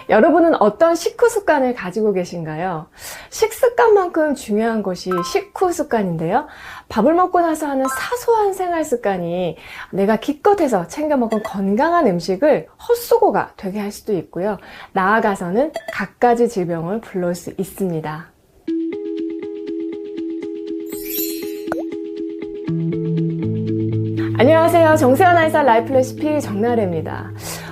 여러분은 어떤 식후 습관을 가지고 계신가요? 식습관만큼 중요한 것이 식후 습관인데요. 밥을 먹고 나서 하는 사소한 생활 습관이 내가 기껏해서 챙겨 먹은 건강한 음식을 헛수고가 되게 할 수도 있고요. 나아가서는 갖가지 질병을 불러올 수 있습니다. 안녕하세요. 정세현 아이사 라이프 레시피 정나래입니다.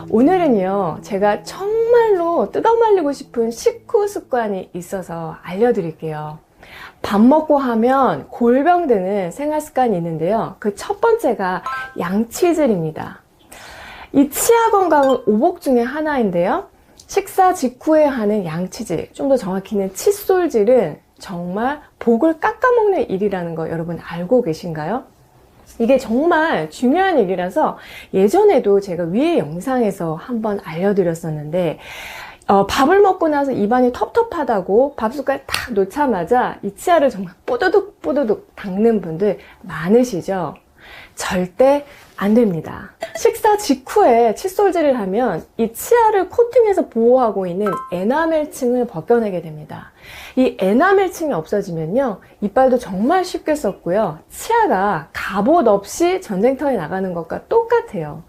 오늘은요, 제가 정말로 뜯어말리고 싶은 식후 습관이 있어서 알려드릴게요. 밥 먹고 하면 골병드는 생활 습관이 있는데요. 그 첫 번째가 양치질입니다. 이 치아 건강은 오복 중에 하나인데요. 식사 직후에 하는 양치질, 좀 더 정확히는 칫솔질은 정말 복을 깎아먹는 일이라는 거 여러분 알고 계신가요? 이게 정말 중요한 일이라서 예전에도 제가 위에 영상에서 한번 알려드렸었는데 밥을 먹고 나서 입안이 텁텁하다고 밥 숟갈 딱 놓자마자 이 치아를 정말 뽀드득 뽀드득 닦는 분들 많으시죠? 절대 안 됩니다. 식사 직후에 칫솔질을 하면 이 치아를 코팅해서 보호하고 있는 에나멜층을 벗겨내게 됩니다. 이 에나멜층이 없어지면요, 이빨도 정말 쉽게 썩고요, 치아가 갑옷 없이 전쟁터에 나가는 것과 똑같아요.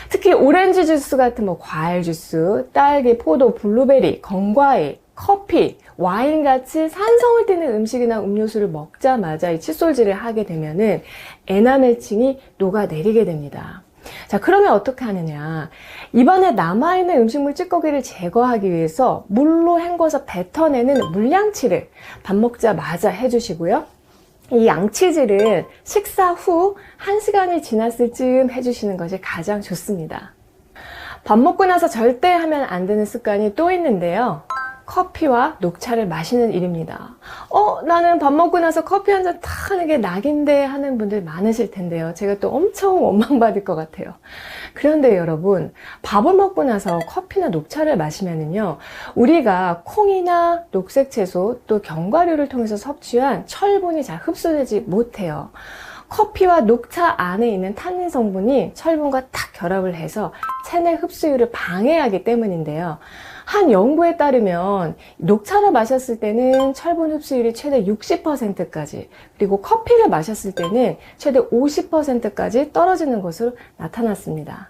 특히 오렌지 주스 같은 과일 주스, 딸기, 포도, 블루베리, 건과일, 커피, 와인같이 산성을 띠는 음식이나 음료수를 먹자마자 이 칫솔질을 하게 되면은 에나멜층이 녹아내리게 됩니다. 자, 그러면 어떻게 하느냐? 입안에 남아있는 음식물 찌꺼기를 제거하기 위해서 물로 헹궈서 뱉어내는 물양치를 밥 먹자마자 해주시고요. 이 양치질은 식사 후 1시간이 지났을 즈음 해주시는 것이 가장 좋습니다. 밥 먹고 나서 절대 하면 안 되는 습관이 또 있는데요. 커피와 녹차를 마시는 일입니다. 나는 밥 먹고 나서 커피 한 잔 탁 하는 게 낙인데 하는 분들 많으실 텐데요. 제가 또 엄청 원망받을 것 같아요. 그런데 여러분, 밥을 먹고 나서 커피나 녹차를 마시면은요, 우리가 콩이나 녹색 채소 또 견과류를 통해서 섭취한 철분이 잘 흡수되지 못해요. 커피와 녹차 안에 있는 탄닌 성분이 철분과 딱 결합을 해서 체내 흡수율을 방해하기 때문인데요. 한 연구에 따르면 녹차를 마셨을 때는 철분 흡수율이 최대 60%까지, 그리고 커피를 마셨을 때는 최대 50%까지 떨어지는 것으로 나타났습니다.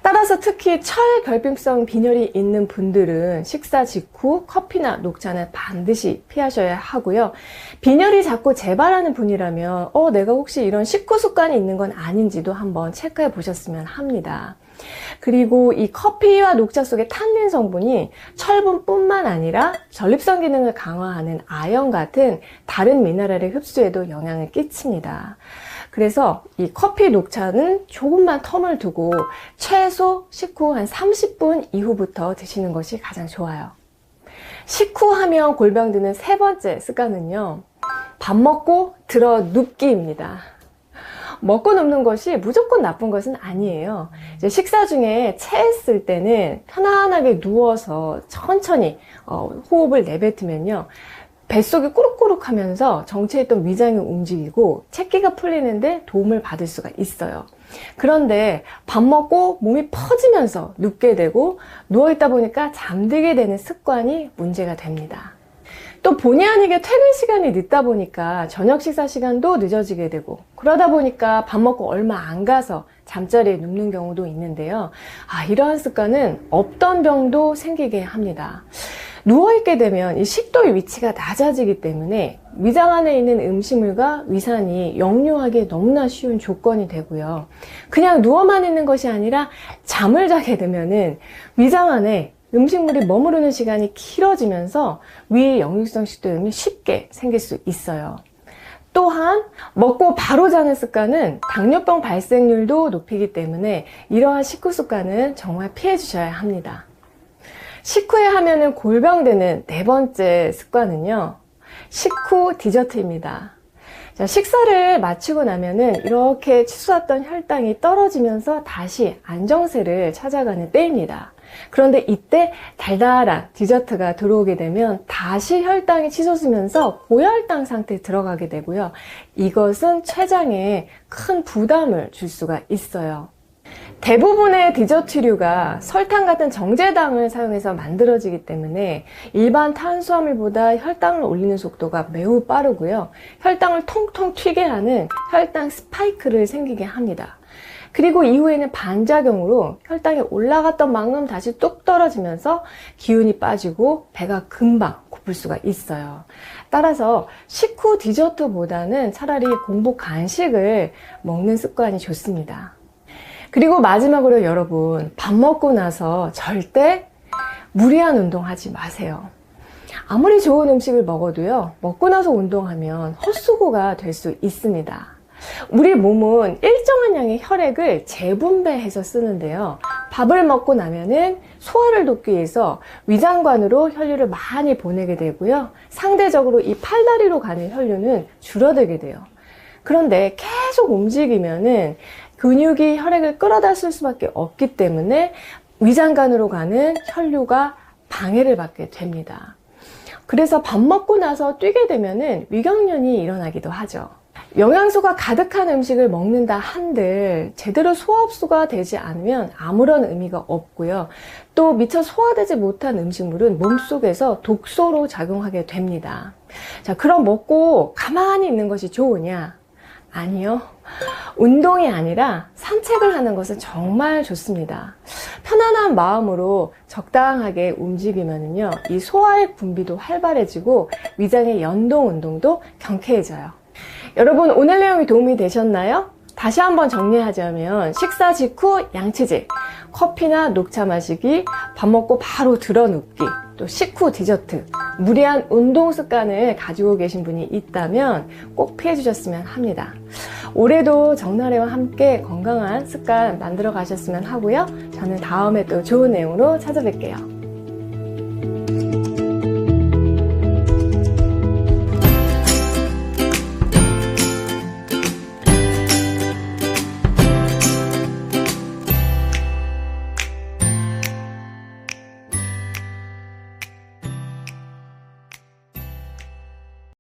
따라서 특히 철결핍성 빈혈이 있는 분들은 식사 직후 커피나 녹차는 반드시 피하셔야 하고요. 빈혈이 자꾸 재발하는 분이라면 내가 혹시 이런 식후 습관이 있는 건 아닌지도 한번 체크해 보셨으면 합니다. 그리고 이 커피와 녹차 속의 탄닌 성분이 철분뿐만 아니라 전립선 기능을 강화하는 아연 같은 다른 미네랄의 흡수에도 영향을 끼칩니다. 그래서 이 커피, 녹차는 조금만 텀을 두고 최소 식후 한 30분 이후부터 드시는 것이 가장 좋아요. 식후하면 골병드는 세 번째 습관은요, 밥 먹고 들어 눕기입니다. 먹고 눕는 것이 무조건 나쁜 것은 아니에요. 이제 식사 중에 체했을 때는 편안하게 누워서 천천히 호흡을 내뱉으면요, 뱃속이 꾸룩꾸룩 하면서 정체에 있던 위장이 움직이고 체기가 풀리는데 도움을 받을 수가 있어요. 그런데 밥 먹고 몸이 퍼지면서 눕게 되고 누워있다 보니까 잠들게 되는 습관이 문제가 됩니다. 또 본의 아니게 퇴근 시간이 늦다 보니까 저녁 식사 시간도 늦어지게 되고, 그러다 보니까 밥 먹고 얼마 안 가서 잠자리에 눕는 경우도 있는데요. 이러한 습관은 없던 병도 생기게 합니다. 누워있게 되면 이 식도의 위치가 낮아지기 때문에 위장 안에 있는 음식물과 위산이 역류하기에 너무나 쉬운 조건이 되고요. 그냥 누워만 있는 것이 아니라 잠을 자게 되면은 위장 안에 음식물이 머무르는 시간이 길어지면서 위 역류성 식도염이 쉽게 생길 수 있어요. 또한 먹고 바로 자는 습관은 당뇨병 발생률도 높이기 때문에 이러한 식후 습관은 정말 피해 주셔야 합니다. 식후에 하면은 골병드는 네 번째 습관은요, 식후 디저트입니다. 자, 식사를 마치고 나면은 이렇게 치솟았던 혈당이 떨어지면서 다시 안정세를 찾아가는 때입니다. 그런데 이때 달달한 디저트가 들어오게 되면 다시 혈당이 치솟으면서 고혈당 상태에 들어가게 되고요. 이것은 췌장에 큰 부담을 줄 수가 있어요. 대부분의 디저트류가 설탕 같은 정제당을 사용해서 만들어지기 때문에 일반 탄수화물보다 혈당을 올리는 속도가 매우 빠르고요. 혈당을 통통 튀게 하는 혈당 스파이크를 생기게 합니다. 그리고 이후에는 반작용으로 혈당이 올라갔던 만큼 다시 뚝 떨어지면서 기운이 빠지고 배가 금방 고플 수가 있어요. 따라서 식후 디저트보다는 차라리 공복 간식을 먹는 습관이 좋습니다. 그리고 마지막으로 여러분, 밥 먹고 나서 절대 무리한 운동하지 마세요. 아무리 좋은 음식을 먹어도요, 먹고 나서 운동하면 헛수고가 될 수 있습니다. 우리 몸은 일정한 양의 혈액을 재분배해서 쓰는데요. 밥을 먹고 나면은 소화를 돕기 위해서 위장관으로 혈류를 많이 보내게 되고요. 상대적으로 이 팔다리로 가는 혈류는 줄어들게 돼요. 그런데 계속 움직이면은 근육이 혈액을 끌어다 쓸 수밖에 없기 때문에 위장관으로 가는 혈류가 방해를 받게 됩니다. 그래서 밥 먹고 나서 뛰게 되면은 위경련이 일어나기도 하죠. 영양소가 가득한 음식을 먹는다 한들 제대로 소화 흡수가 되지 않으면 아무런 의미가 없고요. 또 미처 소화되지 못한 음식물은 몸속에서 독소로 작용하게 됩니다. 자, 그럼 먹고 가만히 있는 것이 좋으냐? 아니요. 운동이 아니라 산책을 하는 것은 정말 좋습니다. 편안한 마음으로 적당하게 움직이면요, 이 소화액 분비도 활발해지고 위장의 연동 운동도 경쾌해져요. 여러분, 오늘 내용이 도움이 되셨나요? 다시 한번 정리하자면 식사 직후 양치질, 커피나 녹차 마시기, 밥 먹고 바로 드러눕기, 또 식후 디저트, 무리한 운동 습관을 가지고 계신 분이 있다면 꼭 피해 주셨으면 합니다. 올해도 정나래와 함께 건강한 습관 만들어 가셨으면 하고요. 저는 다음에 또 좋은 내용으로 찾아뵐게요.